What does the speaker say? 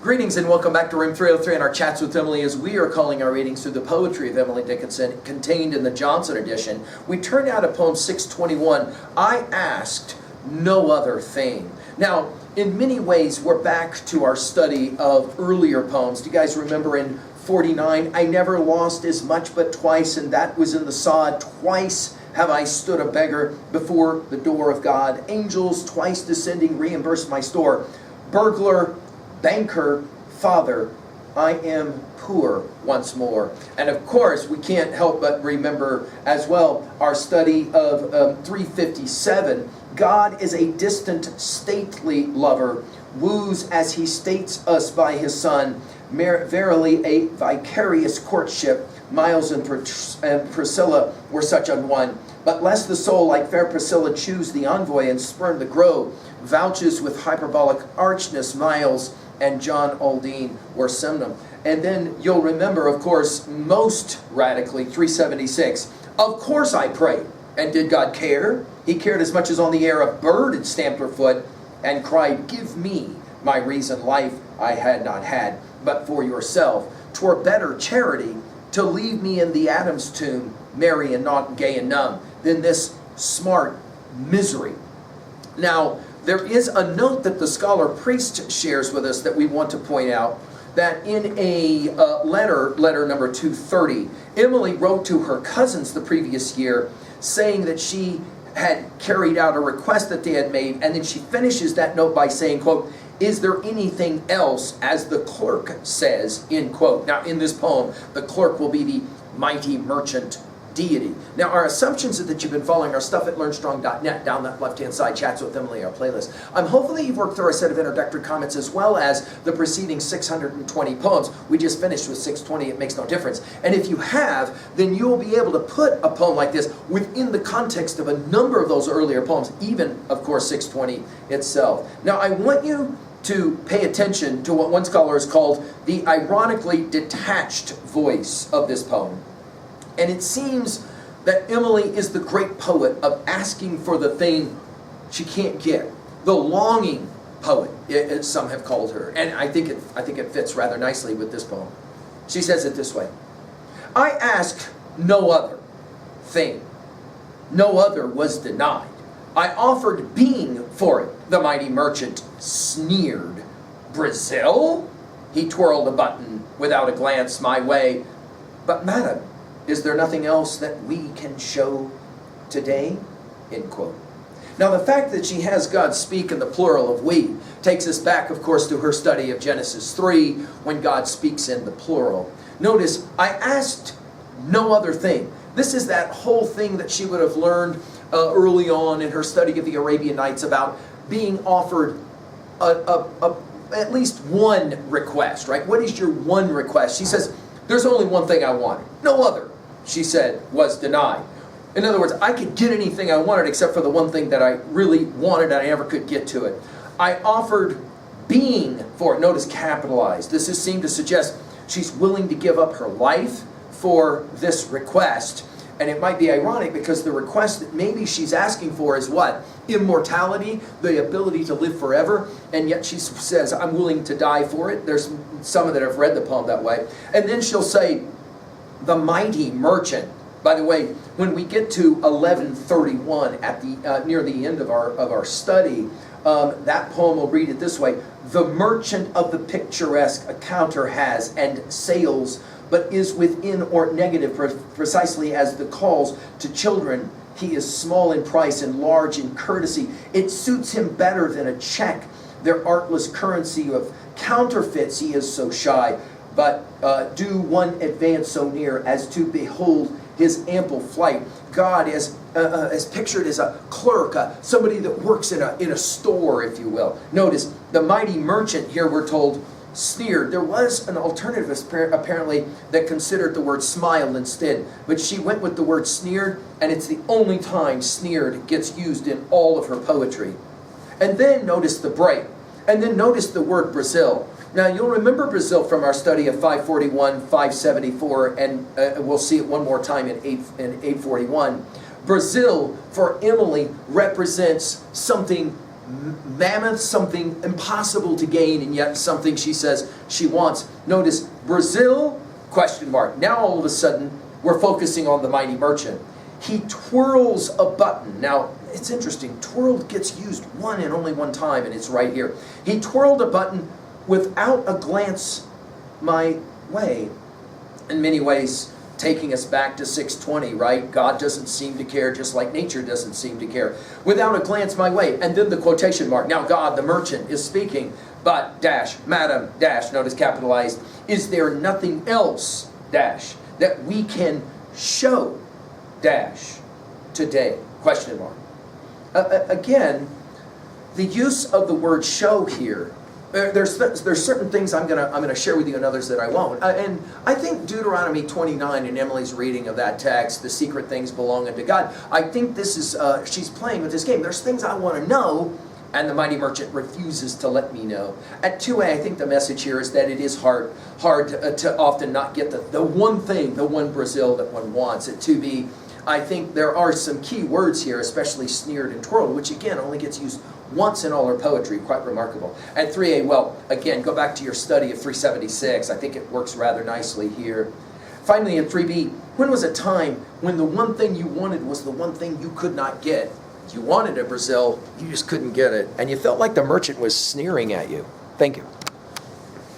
Greetings and welcome back to Room 303 and our chats with Emily as we are calling our readings through the poetry of Emily Dickinson contained in the Johnson edition. We turn now to poem 621, I Asked No Other Thing. Now, in many ways, we're back to our study of earlier poems. Do you guys remember in 49, I never lost as much but twice, and that was in the sod. Twice have I stood a beggar before the door of God. Angels twice descending reimbursed my store. Burglar, banker, father, I am poor once more. And of course, we can't help but remember as well our study of 357. God is a distant, stately lover, woos as he states us by his son. Verily a vicarious courtship, Miles and Priscilla were such an one. But lest the soul like fair Priscilla choose the envoy and spurn the grove, vouches with hyperbolic archness Miles and John Aldine were Semnum. And then you'll remember, of course, most radically, 376. Of course I prayed. And did God care? He cared as much as on the air a bird had stamped her foot and cried, give me my reason life I had not had, but for yourself. 'Twere better charity to leave me in the Adam's tomb, merry and not gay and numb, than this smart misery. Now, there is a note that the scholar priest shares with us that we want to point out, that in a letter number 230, Emily wrote to her cousins the previous year saying that she had carried out a request that they had made, and then she finishes that note by saying, quote, is there anything else, as the clerk says, end quote. Now, in this poem, the clerk will be the mighty merchant deity. Now, our assumptions are that you've been following our stuff at learnstrong.net, down that left-hand side, Chats with Emily, our playlist. I'm hoping that you've worked through our set of introductory comments as well as the preceding 620 poems. We just finished with 620, it makes no difference. And if you have, then you will be able to put a poem like this within the context of a number of those earlier poems, even, of course, 620 itself. Now, I want you to pay attention to what one scholar has called the ironically detached voice of this poem. And it seems that Emily is the great poet of asking for the thing she can't get. The longing poet, some have called her. And I think it fits rather nicely with this poem. She says it this way. I asked no other thing. No other was denied. I offered being for it. The mighty merchant sneered. Brazil? He twirled a button without a glance my way. But madam, is there nothing else that we can show today? End quote. Now, the fact that she has God speak in the plural of we takes us back, of course, to her study of Genesis 3, when God speaks in the plural. Notice, I asked no other thing. This is that whole thing that she would have learned early on in her study of the Arabian Nights about being offered at least one request, right? What is your one request? She says, there's only one thing I wanted. No other, she said, was denied. In other words, I could get anything I wanted except for the one thing that I really wanted and I never could get to it. I offered being for it. Notice capitalized. This is seemed to suggest she's willing to give up her life for this request. And it might be ironic because the request that maybe she's asking for is what? Immortality, the ability to live forever. And yet she says, I'm willing to die for it. There's some that have read the poem that way. And then she'll say, the mighty merchant. By the way, when we get to 1131 at the near the end of our study, that poem will read it this way. The merchant of the picturesque a counter has and sails, but is within or negative precisely as the calls to children. He is small in price and large in courtesy. It suits him better than a check, their artless currency of counterfeits. He is so shy, but do one advance so near as to behold his ample flight. God is pictured as a clerk, somebody that works in a store, if you will. Notice, the mighty merchant here, we're told, sneered. There was an alternative apparently that considered the word smiled instead, but she went with the word sneered, and it's the only time sneered gets used in all of her poetry. And then notice the break, and then notice the word Brazil. Now, you'll remember Brazil from our study of 541, 574, and we'll see it one more time in 841. Brazil, for Emily, represents something mammoth, something impossible to gain, and yet something she says she wants. Notice, Brazil, question mark. Now all of a sudden, we're focusing on the mighty merchant. He twirls a button. Now, it's interesting. Twirled gets used one and only one time, and it's right here. He twirled a button without a glance my way. In many ways, taking us back to 6:20, right? God doesn't seem to care, just like nature doesn't seem to care. Without a glance my way. And then the quotation mark. Now God, the merchant, is speaking. But, dash, madam, dash, notice capitalized. Is there nothing else, dash, that we can show, dash, today? Question mark. Again, the use of the word show here, there's certain things I'm gonna share with you and others that I won't. And I think Deuteronomy 29 in Emily's reading of that text, the secret things belong unto God, I think this is, she's playing with this game. There's things I want to know, and the mighty merchant refuses to let me know. At 2A, I think the message here is that it is hard to often not get the one thing, the one Brazil that one wants. At 2B, I think there are some key words here, especially sneered and twirled, which again only gets used once in all her poetry, quite remarkable. At 3A, well, again, go back to your study of 376. I think it works rather nicely here. Finally, at 3B, when was a time when the one thing you wanted was the one thing you could not get? You wanted a Brazil, you just couldn't get it, and you felt like the merchant was sneering at you. Thank you.